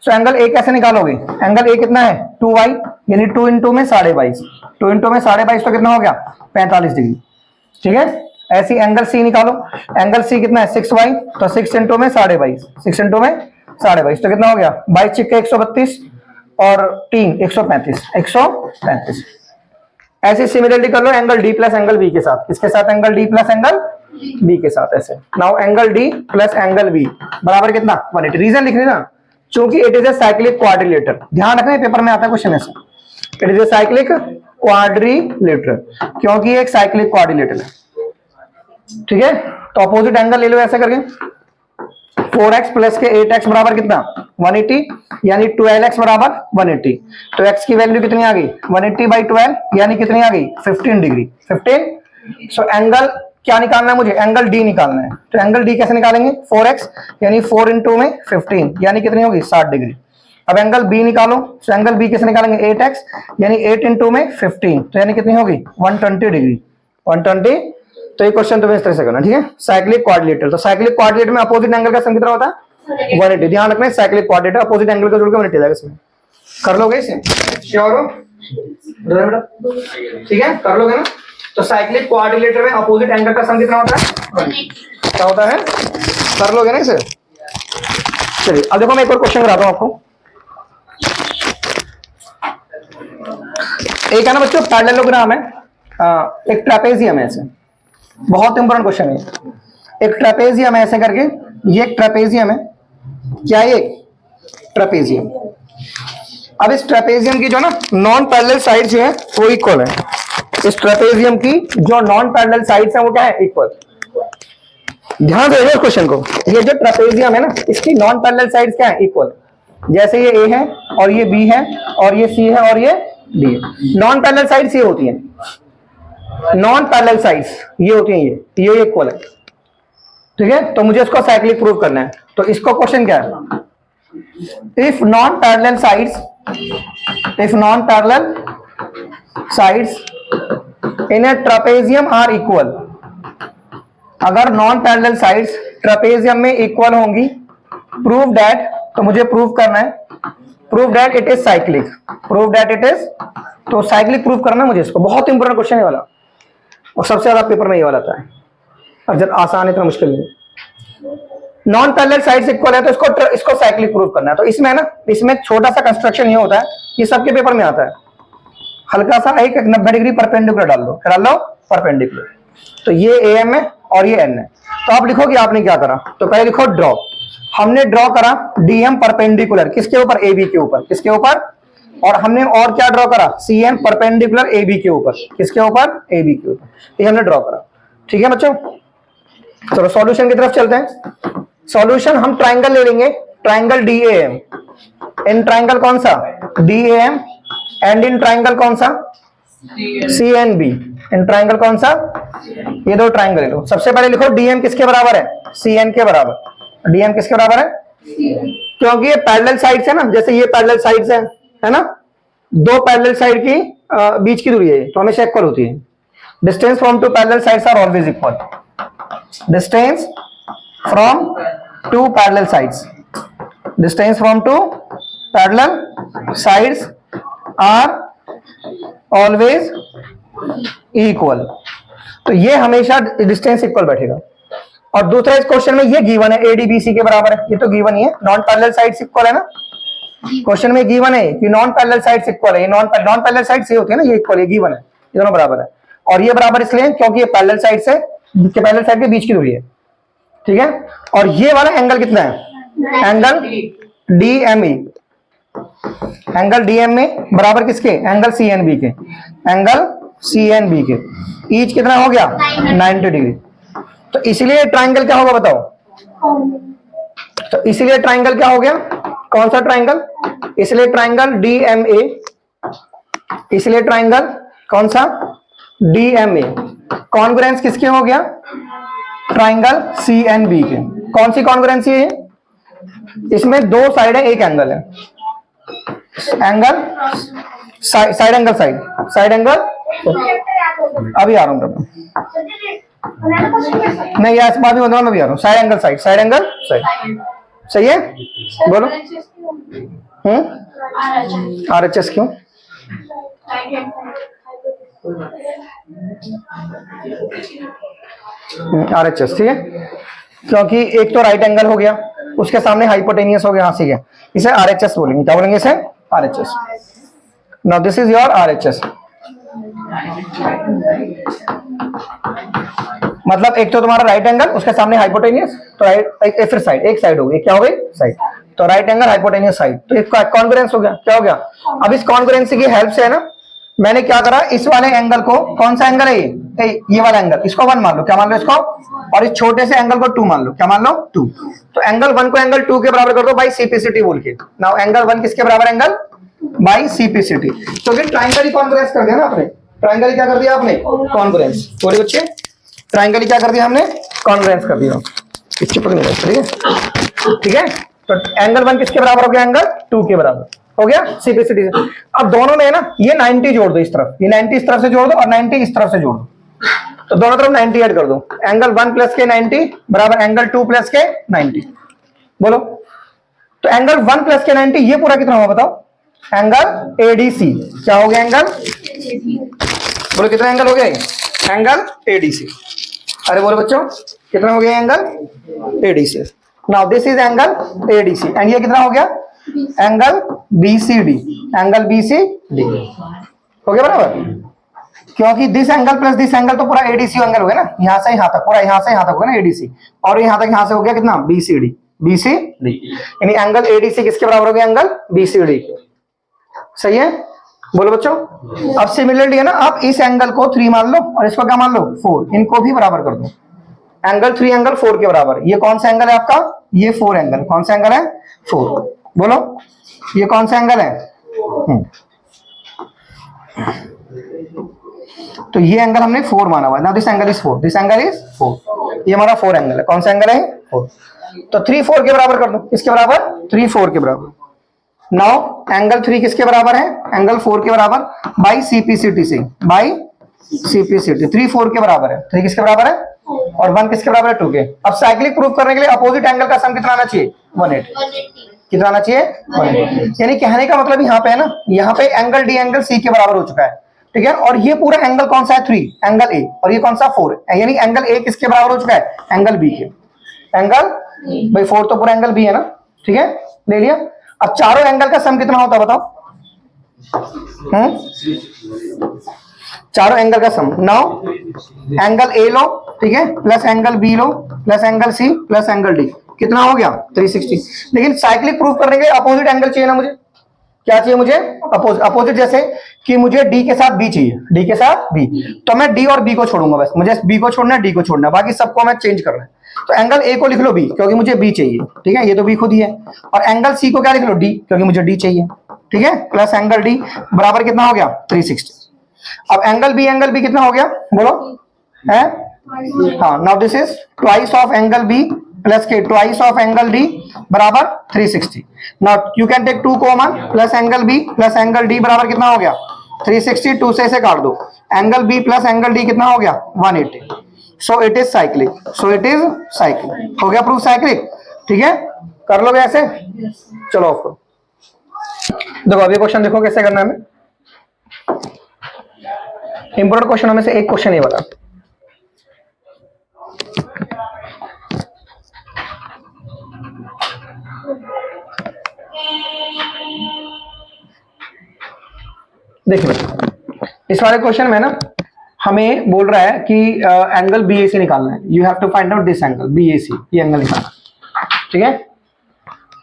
सो एंगल A कैसे निकालोगे? एंगल A कितना है? 2y यानी 2 इंटू में 22.5, 2 इंटू में 22.5 तो कितना हो गया? 45 डिग्री। ठीक है, ऐसी एंगल C निकालो। एंगल C कितना है? 6y। तो 6 इंटू में 22.5, 6 इंटू में 22.5, तो कितना हो गया 22 चिक्के 132 और 3 135 135। ऐसे सिमिलरली कर लो angle D plus angle B के साथ। किसके साथ? Angle D plus angle B के साथ। ऐसे now angle D plus angle B बराबर कितना 180। रीजन लिख लेना, चूंकि it is a cyclic quadrilateral. ध्यान रखना पेपर में आता है क्वेश्चन ऐसे, it is a cyclic quadrilateral, क्योंकि एक साइक्लिक क्वाड्रिलेटरल है। ठीक है, तो अपोजिट एंगल ले लो ऐसे करके। 4x प्लस के 8x बराबर कितना 180, यानी 12x बराबर 180। तो x की वैल्यू कितनी आ गई 180/12, यानी कितनी आ गई 15 डिग्री 15। सो एंगल क्या निकालना है मुझे? एंगल डी निकालना है। तो एंगल डी कैसे निकालेंगे? 4x यानी 4 इंटू में 15, यानी कितनी होगी 60 डिग्री। अब एंगल बी निकालो, तो एंगल बी कैसे निकालेंगे? 8x यानी 8 इंटू में 15, तो यानी कितनी होगी 120 डिग्री 120। तो ये क्वेश्चन तुम्हें इस तरह से करना, ठीक है। साइक्लिक क्वाड्रिलेटरल, तो साइक्लिक क्वाड्रिलेटरल में अपोजिट एंगल का सम कितना होता है 180। ध्यान रखना साइक्लिक क्वाड्रिलेटरल अपोजिट एंगल का जोड़ के 180 जाएगा। इसमें कर लोगे इसे? श्योर हो? ठीक है, कर लोगे ना? तो साइक्लिक क्वाड्रिलेटरल में अपोजिट एंगल का सम कितना होता है? क्या होता है? कर लोगे ना इसे? चलिए अब देखो मैं एक और क्वेश्चन कराता हूं आपको। एक है ना बच्चों पैरेललोग्राम है, एक ट्रेपेजियम है। ऐसे बहुत इंपॉर्टेंट क्वेश्चन है। एक ट्रेपेजियम है ऐसे करके, ये एक ट्रेपेजियम है। क्या ये ट्रेपेजियम? अब इस ट्रेपेजियम की जो ना नॉन पैरेलल साइड जो है वो इक्वल है। इस ट्रेपेजियम की जो नॉन पैरेलल साइड्स है वो क्या है? इक्वल। ध्यान से देखो क्वेश्चन को, ये जो ट्रेपेजियम है ना इसकी नॉन पैरेलल साइड्स क्या है? इक्वल। जैसे ये ए है और ये बी है और ये सी है और ये डी है। नॉन पैरेलल साइड्स ये होती है, नॉन पैरेलल साइड्स ये होती हैं, ये इक्वल है। ठीक है, तो मुझे इसको साइक्लिक प्रूव करना है। तो इसको क्वेश्चन क्या है? If non parallel sides in a trapezium are equal, अगर नॉन पैरेलल साइड्स ट्रेपेजियम में इक्वल होंगी, प्रूव दैट, तो मुझे प्रूव करना है, prove that it is cyclic, prove that it is, तो साइक्लिक प्रूव करना है मुझे इसको। बहुत इंपॉर्टेंट क्वेश्चन है वाला, और सबसे ज्यादा पेपर में ये वाला आता है, और जब आसान है इतना मुश्किल नहीं। नॉन पैरेलल साइड्स इक्वल है तो इसको साइक्लिक प्रूव करना है। तो इसमें ना, इसमें छोटा सा कंस्ट्रक्शन ये होता है, ये सबके पेपर में आता है। हल्का सा एक 90 डिग्री परपेंडिकुलर डाल दो परपेंडिकुलर। तो ये AM है और ये N है। तो आप लिखो कि आपने क्या करा, तो पहले लिखो ड्रॉ। हमने ड्रॉ करा DM परपेंडिकुलर किसके ऊपर? AB के ऊपर। किसके ऊपर? और हमने और क्या ड्रॉ करा? CN परपेंडिकुलर AB के ऊपर। किसके ऊपर? AB के ऊपर। ये हमने ड्रॉ करा। ठीक है बच्चों, चलो सॉल्यूशन की तरफ चलते हैं। सॉल्यूशन हम ट्राइंगल ले लेंगे, ट्राइंगल DAM। इन ट्राइंगल कौन सा? DAM। एंड इन ट्राइंगल कौन सा? CNB। इन ट्राइंगल कौन सा? ये दो ट्राइंगल ले लो। सबसे पहले लिखो DM किसके बराबर है? CN के बराबर। DM किसके बराबर है? क्योंकि ये पैरेलल साइड्स है ना, जैसे ये पैरेलल साइड्स है ना, दो पैरेलल साइड की बीच की दूरी है, तो हमेशा इक्वल होती है। Distance from two parallel sides are always equal. Distance from two parallel sides, distance from two parallel sides are always equal. तो ये हमेशा डिस्टेंस इक्वल बैठेगा। और दूसरा इस क्वेश्चन में ये गिवन है ADBC के बराबर है, ये तो गिवन ही है। नॉन पैरेलल साइड्स इक्वल है ना, क्वेश्चन में गिवन है कि नॉन पैरेलल साइड्स इक्वल है। नॉन पैरेलल साइड्स ये होती है ना, ये इक्वल है, गिवन है, ये दोनों बराबर है। और ये बराबर इसलिए क्योंकि ये पैरेलल साइड से पैरेलल साइड के बीच की दूरी है। ठीक है, और ये वाला एंगल कितना है? Angle DME। एंगल DME बराबर किसके? एंगल CNB के। एंगल CNB के ईच कितना हो गया? 90 डिग्री। तो इसलिए ट्राइंगल क्या होगा बताओ? तो इसलिए ट्राइंगल क्या हो गया? कौन सा ट्राइंगल? इसलिए ट्राइंगल DMA। इसलिए ट्राइंगल कौन सा? DMA। कॉन्ग्रुएंस किसके हो गया? ट्राइंगल CNB के। कौन सी कॉन्ग्रुएंसी है? इसमें दो साइड है, एक एंगल है। Angle side angle side angle. अभी आ रहा हूं नहीं, यार इस बात में मैं भी आ रहा हूँ। साइड एंगल साइड सही है, बोलो। RHS क्यों? RHS ठीक है। क्योंकि एक तो राइट एंगल हो गया, उसके सामने हाइपोटेनियस हो गया, हाँ ठीक है, इसे आरएचएस बोलेंगे। क्या बोलेंगे इसे? RHS. Now this is your RHS. मतलब एक तो तुम्हारा राइट एंगल, उसके सामने हाइपोटेनियस, तो राइट फिर साइड, एक साइड हो गई, क्या हो गई? साइड। तो राइट एंगल हाइपोटेनियस साइड, तो इसका कॉन्ग्रुएंस हो गया। क्या हो गया? अब इस कॉन्ग्रुएंसी की हेल्प से है ना, मैंने क्या करा, इस वाले एंगल को, कौन सा एंगल है ये वाला एंगल, इसको 1 मान लो। क्या मान लो इसको? और इस छोटे से एंगल को 2 मान लो। क्या मान लो? 2। तो एंगल 1 को एंगल 2 के बराबर कर दो बाई सीपीसीटी बोल के। नाउ एंगल 1 किसके बराबर? Angle by CPCT. तो फिर ट्रायंगल कॉन्ग्रुएंस कर दिया ना आपने। ट्रायंगल क्या कर दिया आपने? कॉन्ग्रुएंस। बोले बच्चे, ट्रायंगल क्या कर दिया हमने? कॉन्ग्रुएंस कर दिया। चिपक नहीं रहा, ठीक है, ठीक है। तो एंगल 1 किसके बराबर हो गया? एंगल 2 के बराबर हो गया सीपीसीटी से। अब दोनों में है ना, ये 90 जोड़ दो इस तरफ, ये 90 इस तरफ से जोड़ दो और 90 इस तरफ से जोड़ दो, तो दोनों तरफ 90 ऐड कर दो। एंगल 1 प्लस के 90 बराबर एंगल 2 प्लस के 90। बोलो, तो एंगल 1 प्लस के 90 ये पूरा कितना होगा बताओ? Angle ADC. क्या हो गया? एंगल, बोलो कितना एंगल हो गया? Angle ADC. अरे बोलो बच्चों, कितना हो गया angle? ADC. Now this is angle ADC and ये कितना हो गया? Angle BCD. एंगल बीसीडी हो गया बराबर, क्योंकि this angle plus this angle तो पूरा एडीसी एंगल हो गया ना, यहां से यहां तक, पूरा यहां से यहां तक हो गया ना एडीसी, और यहां तक यहां से हो गया कितना? बीसीडी। बीसीडी यानी एंगल एडीसी किसके बराबर हो गया? Angle BCD. सही है? बोलो बच्चों। अब सिमिलरली है ना, आप इस एंगल को 3 मान लो और इसको क्या मान लो? 4। इनको भी बराबर कर दो। एंगल 3 एंगल 4 के बराबर। ये कौन सा एंगल है आपका? ये 4 एंगल। कौन सा एंगल है? 4। बोलो, ये कौन सा एंगल है? तो ये एंगल हमने 4 माना हुआ है। Now this angle is 4, this angle is 4। ये हमारा 4 एंगल है। कौन सा एंगल है? 4। तो 3 4 के बराबर कर दो। किसके बराबर? 3 4 के बराबर। नाउ एंगल 3 किसके बराबर है? एंगल 4 के बराबर बाई सीपीसीटी से, बाई सीपीसीटी। 3 4 के बराबर है। 3 किसके बराबर है? और 1 किसके बराबर है? 2 के। अब साइक्लिक प्रूफ करने के लिए अपोजिट एंगल का सम कितना आना चाहिए? 180। कितना आना चाहिए? 180। यानी कहने का मतलब यहाँ पे है ना, यहाँ पे एंगल डी एंगल सी के बराबर हो चुका है, ठीक है। और ये पूरा एंगल कौन सा है? 3, एंगल ए, और ये कौन सा? 4, यानी एंगल ए किसके बराबर हो चुका है? एंगल बी के। एंगल भाई 4 तो पूरा एंगल बी है ना, ठीक है, ले लिया। अब चारों एंगल का सम कितना होता है बताओ? चारों एंगल का सम। नाउ एंगल ए लो, ठीक है, प्लस एंगल बी लो, plus angle C, plus angle D, कितना हो गया? 360। लेकिन साइक्लिक प्रूफ करने के लिए अपोजिट एंगल चाहिए ना मुझे। क्या चाहिए मुझे? अपोजिट। जैसे कि मुझे डी के साथ बी चाहिए, डी के साथ बी, तो मैं डी और बी को छोड़ूंगा, बस मुझे बी को छोड़ना है, डी को छोड़ना है, बाकी सबको मैं चेंज करना है। तो एंगल ए को लिख लो बी, क्योंकि मुझे बी चाहिए, ठीक है, ये तो बी खुद ही है। और एंगल सी को क्या लिख लो? डी, क्योंकि मुझे डी चाहिए, ठीक है, प्लस एंगल डी बराबर कितना हो गया? 360। अब एंगल बी कितना हो गया? बोलो, है? हाँ, now this is twice of angle B plus के ट्वाइस ऑफ एंगल डी बराबर 360। Now you can take 2 common, plus angle B plus angle D बराबर कितना हो गया? 360। 2 से इसे काट दो, angle B plus angle D कितना हो गया? 180। So it is cyclic. So it is cyclic. हो गया प्रूफ साइक्लिक, ठीक है। कर लोगे ऐसे? चलो आपको देखो, अभी क्वेश्चन देखो कैसे करना है हमें। इंपोर्टेंट क्वेश्चन में से एक क्वेश्चन ये वाला। देखिए इस वाले क्वेश्चन में ना हमें बोल रहा है कि एंगल बी ए सी निकालना है। You have to find out this angle B A C, ये एंगल निकालना, ठीक है।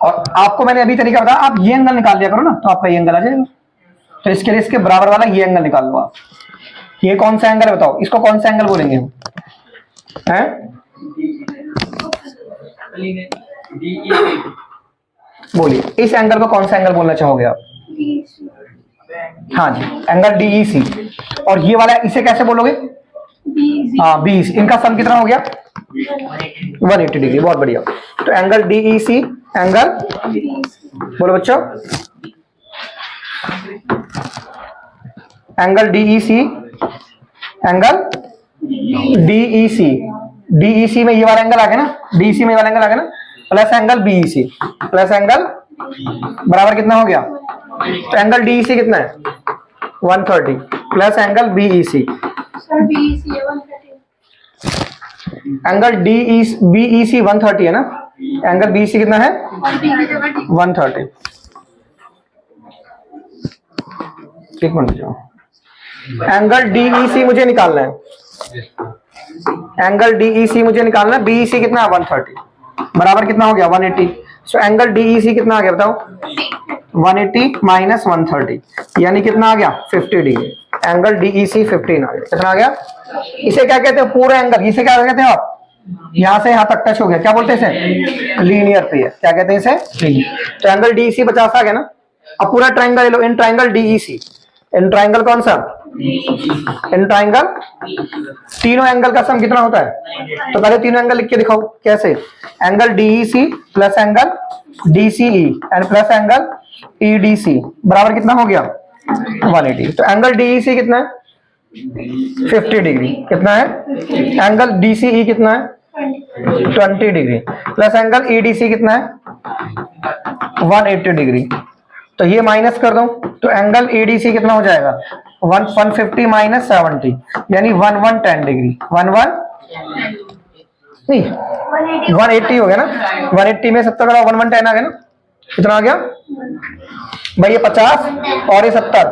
और आपको मैंने अभी तरीका बताया, आप ये एंगल निकाल लिया करो ना, तो आपका ये एंगल आ जाएगा। तो इसके लिए इसके बराबर वाला ये एंगल निकाल लो आप। ये कौन सा एंगल है बताओ? इसको कौन सा एंगल बोलेंगे हम? हैं? बोलिए, इस एंगल को कौन सा एंगल बोलना चाहोगे आप? हाँ जी, एंगल डीईसी। और ये वाला इसे कैसे बोलोगे? हाँ, बीस। इनका सम कितना हो गया? 180 डिग्री। बहुत बढ़िया। तो एंगल डीईसी, एंगल, बोलो बच्चों, angle DEC, angle DEC. DEC में ये वाला एंगल आ गया ना, डीईसी में ये वाला एंगल आ गया ना, plus angle BEC, plus angle बराबर कितना हो गया? तो एंगल डीईसी कितना है? 130 plus angle BEC. Angle BEC 130 है ना, एंगल BEC कितना है 130। एक मिनट जाओ, एंगल DEC मुझे निकालना है, एंगल DEC मुझे निकालना है, BEC कितना है 130 बराबर कितना हो गया 180। सो एंगल DEC कितना आ गया बताओ 180 माइनस 130 यानी कितना आ गया 50 डिग्री। एंगल DEC 15 आ गया, कितना आ गया। इसे क्या कहते हैं पूरा एंगल, इसे क्या कहते हैं आप, यहां से यहां तक टच हो गया, क्या बोलते हैं इसे लीनियर पे है, क्या कहते हैं इसे लीनियर। तो एंगल DEC 50 आ गया ना। अब पूरा ट्राइंगल ले लो, in triangle DEC, in triangle कौन सा, इन ट्राइंगल, तीनों एंगल का सम कितना होता है, तो पहले तीनों एंगल लिख के दिखाओ कैसे। Angle DEC plus angle DCE and plus angle EDC बराबर कितना हो गया 180। तो एंगल DEC कितना है 50 डिग्री, कितना है, एंगल DCE कितना है 20 डिग्री प्लस एंगल EDC कितना है 180 डिग्री। तो ये माइनस कर दो तो एंगल EDC कितना हो जाएगा 150 माइनस 70 यानी 1110 डिग्री, 11 नहीं 180 हो गया ना, 180 में 70 का 1110 आ गया ना, कितना आ गया भाई ये 50 और ये 70,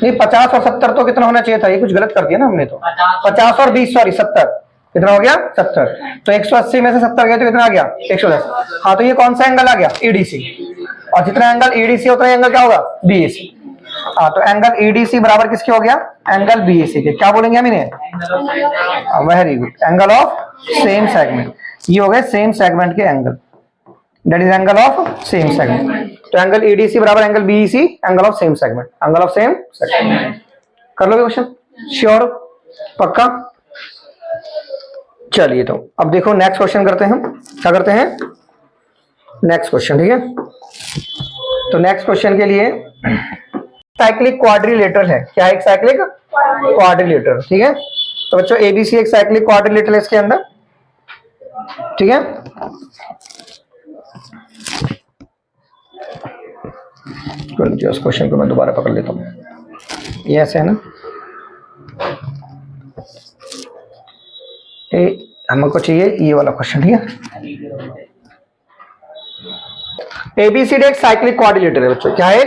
नहीं 50 और 70 तो कितना होना चाहिए था, ये कुछ गलत कर दिया ना हमने, तो 50 और 20 सॉरी 70 कितना हो गया 70। तो 180 में से 70 गया तो कितना आ गया 110। हाँ तो ये कौन सा एंगल आ गया EDC, और जितना एंगल EDC उतना एंगल क्या होगा BAC। हाँ तो एंगल EDC बराबर किसके हो गया एंगल BAC के, क्या बोलेंगे हम इन्हें, very good, angle of same segment. ये हो गए सेम सेगमेंट के angle, that is angle of same segment. तो एंगल EDC बराबर angle BEC angle of same segment, angle of same segment. कर लोगे क्वेश्चन, श्योर, पक्का। चलिए तो अब देखो नेक्स्ट क्वेश्चन करते हैं हम, क्या करते हैं नेक्स्ट क्वेश्चन, ठीक है। तो नेक्स्ट क्वेश्चन के लिए साइक्लिक क्वाड्रिलेटरल है, क्या है एक साइक्लिक क्वाड्रिलेटरल, ठीक है। तो बच्चों ABC एक साइक्लिक क्वाड्रिलेटरल है इसके अंदर, ठीक है। उस क्वेश्चन को मैं दोबारा पकड़ लेता हूँ, ये ऐसे है ना, हमको चाहिए ये वाला क्वेश्चन, ठीक है। ABCD एक साइक्लिक क्वाड्रिलेटरल है बच्चों, क्या है,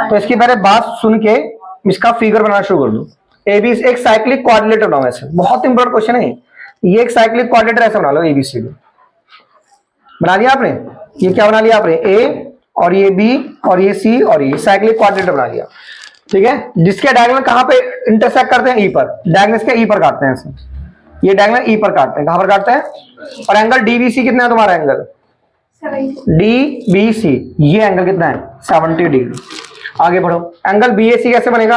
तो इसकी पहले बात सुन के इसका फिगर बनाना शुरू कर दो। ABC एक साइक्लिक क्वाड्रिलेटरल बनाओ, ऐसे बहुत इंपॉर्टेंट क्वेश्चन है ये एक साइक्लिक क्वाड्रिलेटरल ऐसे बना लो, ABCD बना दिया आपने, ये क्या बना लिया आपने A और ये B और ये C और ये साइक्लिक क्वाड्रिलेटरल बना लिया, ठीक है। जिसके डायगोनल कहां पे इंटरसेक्ट करते हैं E पर, डायगोनल इसके E पर काटते हैं ऐसे, ये डायगोनल E पर काटते हैं, कहां पर काटते हैं, और एंगल DBC कितना है तुम्हारा एंगल DBC, ये एंगल कितना है 70 डिग्री। आगे बढ़ो, एंगल BAC कैसे बनेगा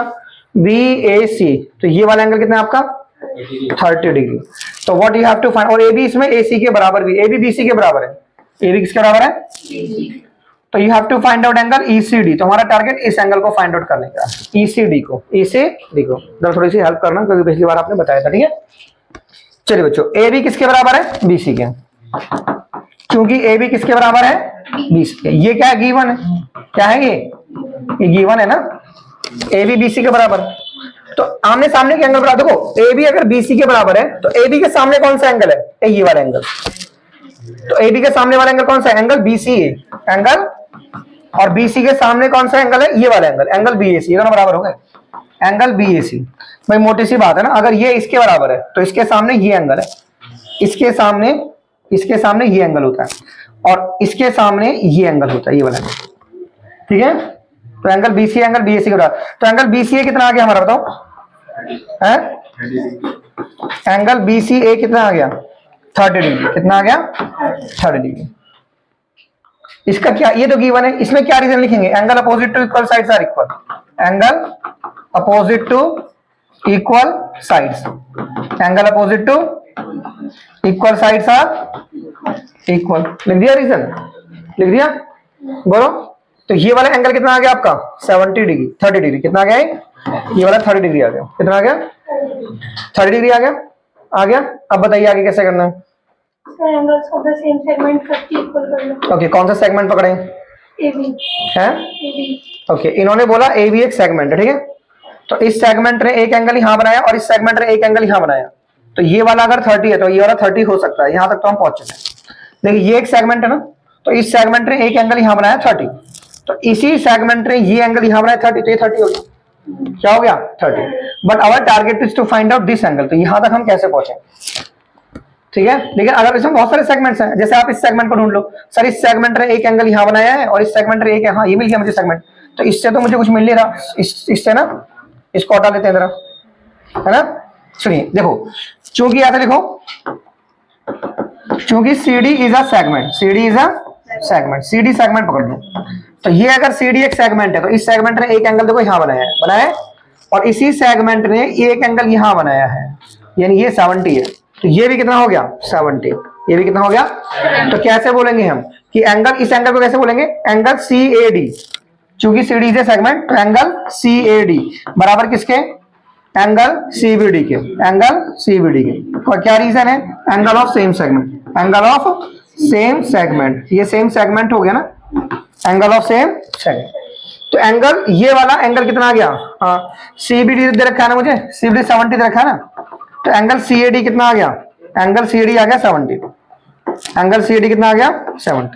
BAC, तो ये वाला एंगल कितना है आपका 30 डिग्री। तो what you have to find, और AB इसमें AC के बराबर भी, AB BC के बराबर है, AB किसके बराबर है, तो you have to find out angle ECD। तो हमारा टारगेट इस एंगल को फाइंड आउट करने का, ECD को जरा थोड़ी सी हेल्प करना क्योंकि पिछली बार आपने बताया था, ठीक है। चलिए बच्चों AB किसके बराबर है BC के, क्योंकि AB किसके बराबर है BC के, ये क्या है गिवन है, क्या है ये गिवन है ना, AB BC के बराबर। तो आमने सामने के एंगल बना, देखो AB अगर BC के बराबर है तो AB के सामने कौन सा एंगल है, ये वाला एंगल। तो AB के सामने वाला एंगल कौन सा है, एंगल BCA एंगल, और BC के सामने कौन सा एंगल है, ये वाला एंगल, एंगल BAC, ये दोनों बराबर हो गए, एंगल BAC। भाई मोटी सी बात है ना, अगर ये इसके बराबर है तो इसके सामने ये एंगल है, इसके सामने ये एंगल होता है, और इसके सामने ये एंगल होता है, ये वाला एंगल, ठीक है। तो एंगल BC एंगल BAC के बराबर। तो एंगल BCA कितना आ गया हमारा बताओ, है एंगल BCA कितना आ गया 30 डिग्री, कितना आ गया 30 डिग्री। इसका क्या, ये तो गिवन है, इसमें क्या रीजन लिखेंगे, angle opposite to equal sides are equal, angle opposite to equal sides, angle opposite to equal sides are equal, लिख दिया रीजन, लिख दिया, बोलो। तो ये वाला एंगल कितना आ गया आपका 70 डिग्री, 30 डिग्री कितना आ गया, ये वाला 30 डिग्री आ गया, कितना आ गया 30 डिग्री आ गया। अब बताइए आगे कैसे करना है, angles of the same segment 30 equal कर लो। ओके, कौन सा सेगमेंट पकड़े AB है, ओके, इन्होंने बोला AB एक सेगमेंट है, ठीक है। तो इस सेगमेंट ने एक एंगल यहां बनाया और इस सेगमेंट ने एक एंगल यहां बनाया, तो ये वाला अगर 30 है तो ये वाला 30 हो सकता है, यहां तक तो हम पहुंच चुके हैं। देखिए ये एक सेगमेंट है ना, तो इस सेगमेंट ने एक एंगल यहां बनाया 30, तो इसी सेगमेंट ने ये एंगल यहां बनाया 30, तो ये 30 हो गया। क्या हो गया 30। But our target is to find out this angle, तो यहां तक हम कैसे पहुंचे, ठीक है। लेकिन अगर इसमें बहुत सारे सेगमेंट्स हैं, जैसे आप इस सेगमेंट को ढूंढ लो, सर इस सेगमेंट ने एक एंगल यहां बनाया है और इस सेगमेंट ने एक है, हाँ ये मिल गया मुझे सेगमेंट, तो इससे तो मुझे कुछ मिल नहीं रहा, इससे ना इसको हटा लेते हैं जरा, है ना। सुनिए देखो, चूंकि ऐसे लिखो, चूंकि CD is a segment, CD is a segment, CD segment पकड़ लो, तो ये अगर CD एक सेगमेंट है तो इस सेगमेंट ने एक एंगल देखो यहां बनाया है और इसी सेगमेंट ने एक एंगल यहां बनाया है, यानी ये 70 है, तो ये भी कितना हो गया 70, ये भी कितना हो गया। तो कैसे बोलेंगे हम कि एंगल, इस एंगल को कैसे बोलेंगे, एंगल CAD, चूंकि CD इज अ सेगमेंट तो एंगल CAD बराबर किसके, एंगल CBD के, एंगल CBD के। और क्या रीजन है, angle of same segment, angle of same segment, ये सेम सेगमेंट हो गया ना, एंगल ऑफ सेम सेगमेंट। तो एंगल, ये वाला एंगल कितना आ गया, हाँ CBD दे रखा है ना मुझे, CBD 70 दे रखा है ना, तो एंगल CAD कितना आ गया, एंगल CAD आ गया 70, एंगल CAD कितना आ गया 70,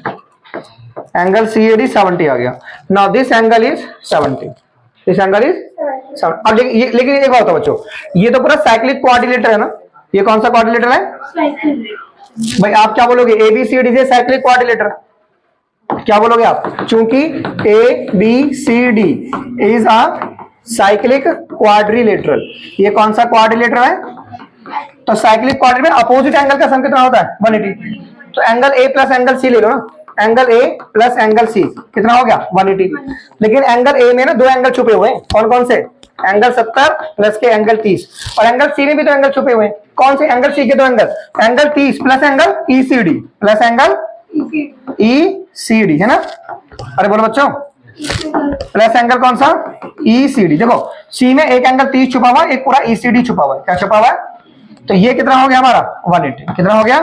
एंगल CAD 70 आ गया। Now this angle is 70, this angle is 70। अब लेकिन एक बात है बच्चों, ये तो पूरा साइक्लिक क्वाड्रिलेटर है ना, ये कौन सा क्वाड्रिलेटर है भाई, आप क्या बोलोगे, ABCD से साइक्लिक क्वाड्रिलेटर, क्या बोलोगे आप, चूंकि ABCD is a cyclic quadrilateral, ये कौन सा क्वाड्रिलेटर है, तो साइक्लिक क्वाड्रिलेटर में अपोजिट एंगल का सम कितना होता है 180, तो angle A plus angle C ले लो ना, angle A plus angle C कितना हो गया 180। लेकिन एंगल A में ना दो एंगल छुपे हुए हैं, कौन कौन से, एंगल 70 प्लस के एंगल 30, और एंगल C में भी दो एंगल छुपे हुए हैं, कौन से, एंगल C के दो angle, angle 30 plus angle ECD plus angle ECD, है ना। अरे बोलो बच्चों, प्लस एंगल कौन सा ECD। देखो C में एक एंगल 30 छुपा हुआ, एक पूरा ECD छुपा हुआ है, क्या छुपा हुआ है, तो ये कितना हो गया हमारा 180, कितना हो गया,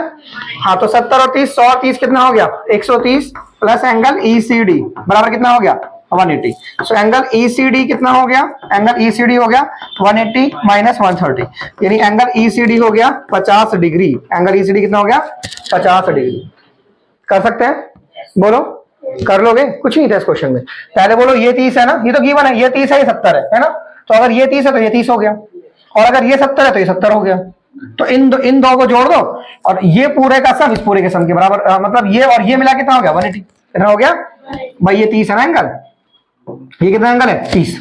हाँ तो 70 और 30, 100 और 30 कितना हो गया 130 प्लस एंगल ECD बराबर कितना हो गया 180। सो एंगल ECD कितना हो गया, एंगल ECD हो गया 180 माइनस 130, यानी एंगल ECD हो गया 50 डिग्री, एंगल ECD कितना हो गया 50 डिग्री। कर सकते हैं, बोलो कर लोगे, कुछ नहीं था इस क्वेश्चन में। पहले बोलो ये 30 है ना, ये तो गिवन है, ये 30 है, ये 70 है ना, तो अगर ये 30 है तो ये 30 हो गया, और अगर ये 70 है तो ये 70 हो गया, तो इन दो को जोड़ दो और ये पूरे का सम इस पूरे के सम के बराबर, मतलब ये और ये मिला कितना हो गया 180, कितना हो गया भाई, ये 30 है ना एंगल, ये कितना एंगल है 30।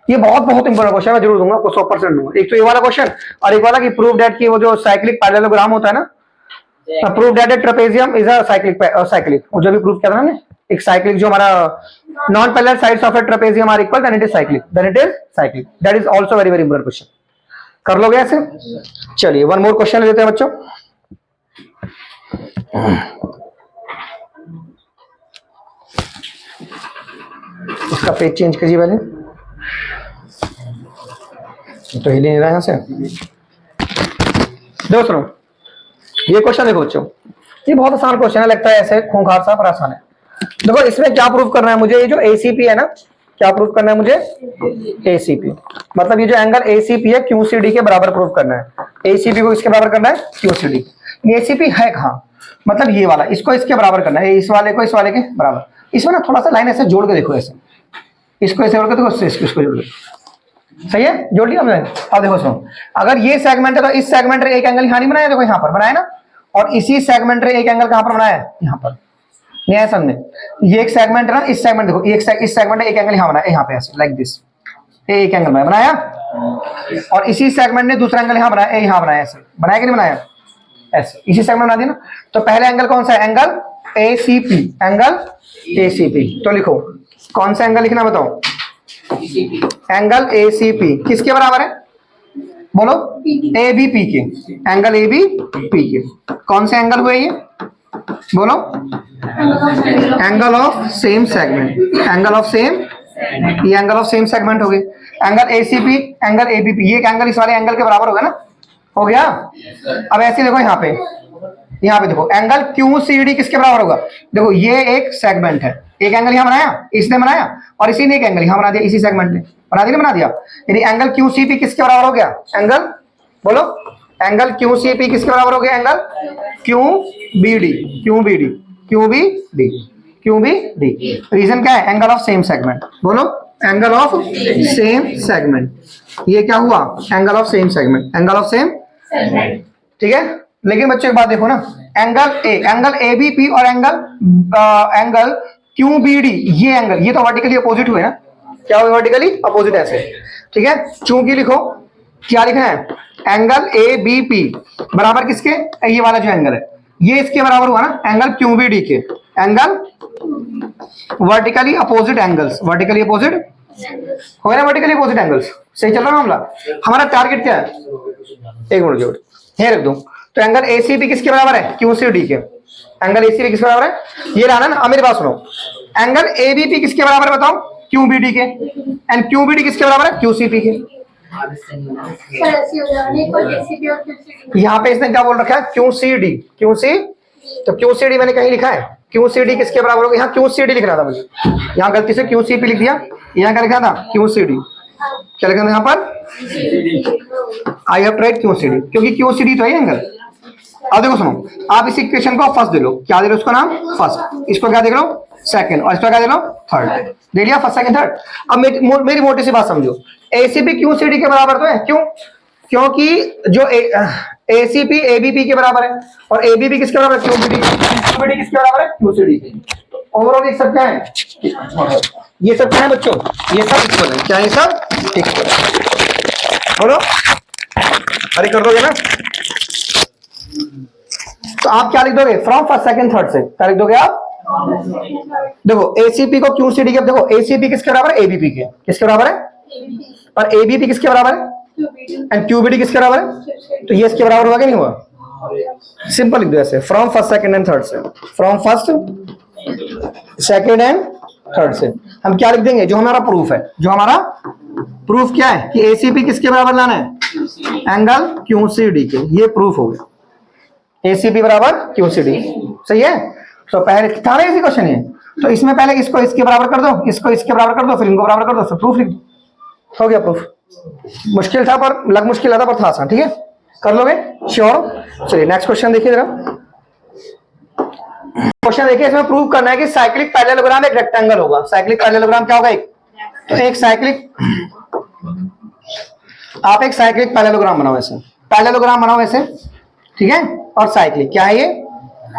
ये बहुत बहुत इंपॉर्टेंट क्वेश्चन है, जरूर दूंगा आपको 100% दूंगा। एक तो ये वाला क्वेश्चन और एक वाला कि प्रूव दैट कि वो जो साइक्लिक पैरेललोग्राम होता है ना, prove that trapezium is a cyclic, जो भी प्रूव किया था ना हमने, एक साइक्लिक जो हमारा non parallel sides of a trapezium are equal, then it is cyclic, that is also very very important question. कर लोगे ऐसे, चलिए वन मोर क्वेश्चन लेते हैं बच्चों। उसका पेज चेंज कीजिए पहले, तो हिल नहीं रहा यहां से। दोस्तों ये क्वेश्चन देखो बच्चों, ये बहुत आसान क्वेश्चन है, लगता है ऐसे खूंखार सा, पर आसान है। देखो इसमें क्या प्रूफ करना है मुझे, ये जो ACP है ना, क्या प्रूफ करना है मुझे, ACP, मतलब ये जो एंगल ACP है QCD के बराबर प्रूफ करना है। ACP को इसके बराबर करना है QCD, ACP है कहाँ, मतलब ये वाला, इसको इसके बराबर करना है, इस वाले को इस वाले के बराबर। इसमें ना थोड़ा सा लाइन ऐसे जोड़ के देखो, ऐसे इसको ऐसे जोड़ के देखो, इसको जोड़ के, सही है, जोड़ लिया हमने। अब देखो सुनो, अगर ये सेगमेंट है तो इस सेगमेंट ने एक एंगल यहाँ नहीं बनाया, देखो यहाँ पर बनाया ना, और इसी सेगमेंट ने एक एंगल कहाँ पर बनाया है, यहाँ पर, नहीं है सामने, ये एक सेगमेंट है ना, इस सेगमेंट देखो, इस सेगमेंट ने एक एंगल यहाँ बनाया, यहाँ पे ऐसे लाइक दिस, एक एंगल बनाया, और इसी सेगमेंट ने दूसरा एंगल यहाँ बनाया, यहाँ बनाया, ऐसे बनाया कि नहीं बनाया, ऐसे इसी सेगमेंट बना दिया ना। तो पहले एंगल कौन सा है, एंगल ACP, एंगल ACP, तो लिखो कौन सा एंगल लिखना बताओ, एंगल ACP किसके बराबर है, बोलो ABP के, एंगल ABP के, कौन से एंगल हुए ये, बोलो angle of same segment, angle of same, ये एंगल ऑफ सेम सेगमेंट हो गए, एंगल ACP एंगल ABP, ये एंगल इस वाले एंगल के बराबर होगा ना, हो गया। अब ऐसे देखो यहाँ पे देखो एंगल QCD किसके बराबर होगा, देखो ये एक सेगमेंट है, एक एंगल यहाँ बनाया, इसने बनाया, और इसी ने एक एंगल यहाँ बना दिया, इसी सेगमेंट ने बना दिया, यानी एंगल QCP किसके बराबर हो गया, एंगल बोलो एंगल क्यू सी पी किसके बराबर हो गया? Angle Q B D, Q B D, Q B D, Q B D. Reason क्या है? Angle of same segment. बोलो, एंगल ऑफ सेम सेगमेंट। ये क्या हुआ? Angle of same segment, angle of same, ठीक है। लेकिन बच्चों एक बात देखो ना, एंगल ए बी पी और एंगल क्यू बी डी, ये एंगल, ये तो वर्टिकली अपोजिट हुए ना। क्या हुए? वर्टिकली अपोजिट ऐसे, ठीक है। चूंकि लिखो, क्या लिखना है? एंगल ए बी पी बराबर किसके? ये वाला जो एंगल है ये इसके बराबर हुआ ना, एंगल क्यू बी डी के। Angle vertically opposite angles, vertically opposite हो गया ना, वर्टिकली अपोजिट एंगल्स। सही चल रहा है मामला। हमारा टारगेट क्या है? एक मिनट जोड़ ये रख दूं। तो एंगल एसीबी किसके बराबर है? क्यू सी डी के। एंगल एसीबी किसके बराबर है? ये रहा ना। अब मेरी बात सुनो, एंगल एबीपी किसके बराबर है बताओ? क्यू बी डी के। एंड क्यू बी डी किसके बराबर है? क्यू सी पी के। यहाँ पे इसने क्या बोल रखा है? Q C D, Q C. तो क्यू सी डी मैंने कहीं लिखा है? क्यू सी डी किसके बराबर होगा? यहाँ क्यू सी डी लिख रहा था मुझे, यहाँ गलती से क्यू सी पी लिख दिया। यहाँ क्या लिखा था? Q C D. क्या लिखा था यहाँ पर? I have tried Q C D, क्योंकि क्यू सी डी तो है एंगल। अब देखो सुनो, आप इस इक्वेशन को फर्स्ट दे लो। क्या दे लो उसका नाम? फर्स्ट। इसको क्या दे लो? सेकंड। और इसको क्या दे लो? थर्ड। दे लिया फर्स्ट सेकंड थर्ड। अब मेरी मोटी सी बात समझो, एसीपी क्यू सी डी के बराबर तो है। क्यों? क्योंकि जो एसीपी एबीपी के बराबर है और एबीपी किसके बराबर है? Q B D. Q B D किसके बराबर है? क्यू सी डी के। ओवरऑल ये सब क्या है? ये सब क्या है बच्चों? ये सब इक्वल है। क्या है? सब इक्वल है। बोलो, अरे कर दोगे ना? तो आप क्या लिख दोगे? फ्रॉम फर्स्ट सेकंड थर्ड से क्या लिख दोगे आप? देखो एसीपी को क्यू सी डी के, देखो एसीपी किसके बराबर है? एबीपी के। किसके बराबर है? और एबीपी किसके बराबर है? एंड क्यूबीडी किसके बराबर है? तो ये इसके बराबर हुआ कि नहीं हुआ? सिंपल लिख दो ऐसे, from first second and third से। From first second and third से हम क्या लिख देंगे? जो हमारा प्रूफ है, जो हमारा प्रूफ क्या है कि एसीपी किसके बराबर लाना है? एंगल क्यू सी डी के। ये प्रूफ हो गया, एसीपी बराबर क्यू सी डी। सही है। तो पहले था ना इसी क्वेश्चन ये, तो इसमें पहले इसको इसके बराबर कर दो, इसको इसके बराबर कर दो, फिर इनको बराबर कर दो, फिर प्रूफ लिख दो। हो गया प्रूफ। मुश्किल था, पर लग मुश्किल था, पर था आसान। ठीक है, कर लोगे? श्योर। चलिए नेक्स्ट क्वेश्चन देखिए जरा। क्वेश्चन देखिए, इसमें प्रूव करना है कि साइक्लिक पैरेललोग्राम एक रेक्टेंगल होगा। साइक्लिक पैरेललोग्राम क्या होगा? एक, तो एक साइक्लिक, आप एक साइक्लिक पैरेललोग्राम बनाओ ऐसे, पैरेललोग्राम बनाओ ऐसे, ठीक है। और साइक्लिक क्या है?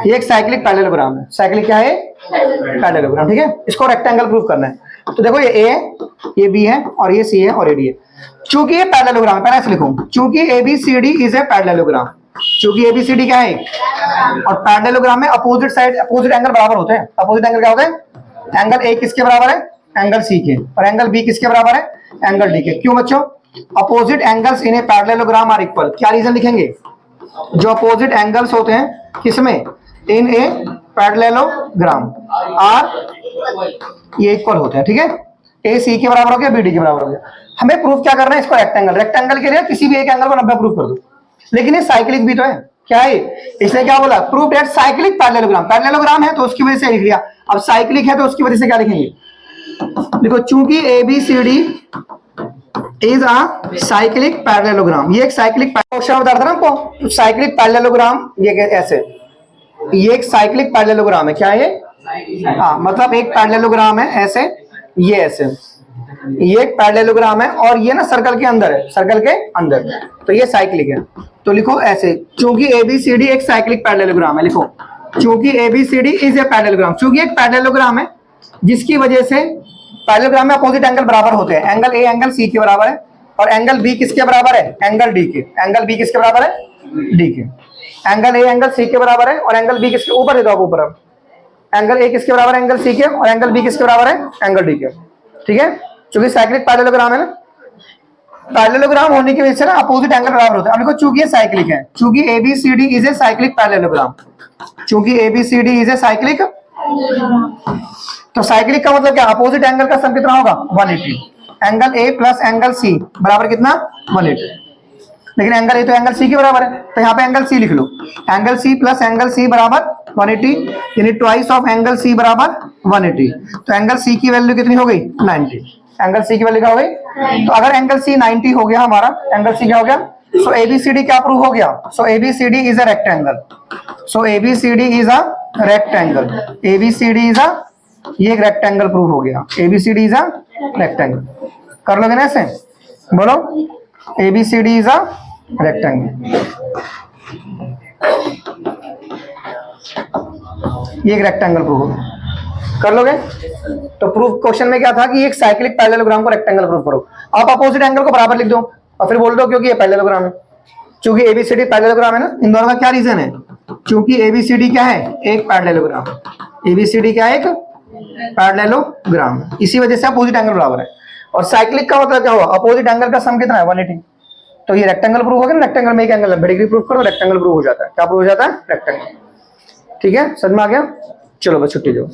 ये एक साइक्लिक पैरेललोग्राम है। साइक्लिक क्या है? पैरेललोग्राम, ठीक है। इसको रेक्टेंगल प्रूव करना है। तो देखो ये ए है, ये बी है, और ये सी है, और ये डी है। चूंकि ये पैरेललोग्राम है, पहले ऐसे लिखो, चूंकि एबीसीडी इज ए पैरेललोग्राम। चूंकि एबीसीडी क्या है? और पैरेललोग्राम में अपोजिट साइड, अपोजिट एंगल बराबर होते हैं। अपोजिट एंगल क्या होते हैं? एंगल ए किसके बराबर है? एंगल सी के। और एंगल बी किसके बराबर है? एंगल डी के। क्यों बच्चों? Opposite angles in a parallelogram are equal. क्या रीजन लिखेंगे? जो अपोजिट एंगल्स होते हैं किसमें? इन ए पैरेललोग्राम आर, ये इक्वल होते हैं, ठीक है। ए सी के बराबर हो गया, बी डी के बराबर हो गया। हमें प्रूफ क्या करना है? इसको रेक्टेंगल, रेक्टेंगल के लिए किसी भी एक एंगल को 90 प्रूफ कर दो। लेकिन ये साइक्लिक भी तो है। क्या है? इसने क्या बोला? Proof that cyclic parallelogram. Parallelogram है तो उसकी वजह से लिख लिया। अब साइक्लिक है तो उसकी वजह से क्या लिखेंगे? देखो, चूंकि ABCD is a cyclic parallelogram. ये एक साइक्लिक क्वेश्चन बता रहा था ना आपको, साइक्लिक पैरेललोग्राम ये ऐसे, ये एक साइक्लिक पैरेललोग्राम है। क्या है ये? हाँ, मतलब एक पैरेललोग्राम है ऐसे, ये ऐसे, ये एक पैरेललोग्राम है, और ये ना सर्कल के अंदर है, सर्कल के अंदर, तो ये साइक्लिक है। तो लिखो ऐसे, चूंकि एबीसीडी एक साइक्लिक पैरेललोग्राम है। लिखो, चूंकि एबीसीडी इज ए पैरेललोग्राम। चूंकि एक पैरेललोग्राम है जिसकी वजह से पैरेललोग्राम में अपोजिट एंगल बराबर होते हैं। एंगल ए एंगल सी के बराबर है, और एंगल बी किसके बराबर है? एंगल डी के। एंगल बी किसके बराबर है? डी के। एंगल ए एंगल सी के बराबर है, और एंगल बी किसके ऊपर है? तो आप ऊपर है। एंगल ए किसके बराबर है? एंगल सी के। और एंगल बी किसके बराबर है? एंगल डी के। ठीक है, क्योंकि साइक्लिक पैरेललोग्राम है ना, पैरेललोग्राम होने की वजह से ना अपोजिट एंगल बराबर होता है। अब देखो, चूंकि ये साइक्लिक है, चूंकि ABCD is a cyclic parallelogram, चूंकि एबीसीडी इज ए साइक्लिक, तो साइक्लिक का मतलब क्या? अपोजिट एंगल का सम कितना होगा? 180। Angle A plus angle C बराबर कितना? 180। लेकिन एंगल ए तो एंगल सी के बराबर है, तो यहाँ पे एंगल सी लिख लो। Angle C plus angle C बराबर 180, यानी ट्वाइस ऑफ एंगल सी बराबर 180। तो एंगल सी की वैल्यू कितनी हो गई? 90। एंगल सी की वैल्यू क्या हो गई? तो अगर एंगल सी 90 हो गया हमारा, एंगल सी क्या हो गया? सो एबीसीडी क्या प्रूव हो गया? So ABCD is a rectangle, so ABCD is a rectangle, ABCD is a, ये एक रेक्टेंगल प्रूव हो गया, एबीसीडी इज अ रेक्टेंगल। कर लोगे ना ऐसे, बोलो एबीसीडी इज अ रेक्टेंगल, ये एक रेक्टेंगल प्रूव हो गया। कर लोगे? तो प्रूफ क्वेश्चन में क्या था कि एक साइक्लिक पैरेललोग्राम को रेक्टेंगल प्रूव करो। आप अपोजिट एंगल को बराबर लिख दो और फिर बोल दो क्योंकि ये पैरेललोग्राम है, क्योंकि एबीसीडी पैरेललोग्राम है ना, इन दोनों का क्या रीजन है? क्योंकि एबीसीडी क्या है? एक पैरेललोग्राम, एबीसीडी क्या है? एक पैरेललोग्राम, इसी वजह से अपोजिट एंगल बराबर है। और साइक्लिक का मतलब क्या हुआ? अपोजिट एंगल का सम कितना है? 180। तो ये रेक्टेंगल प्रूव हो गया ना, रेक्टेंगल में एक एंगल 90 डिग्री प्रूव करो, रेक्टेंगल प्रूव हो जाता है। क्या प्रूव हो जाता है? रेक्टेंगल। ठीक है, समझ में आ गया? चलो बस छुट्टी दो।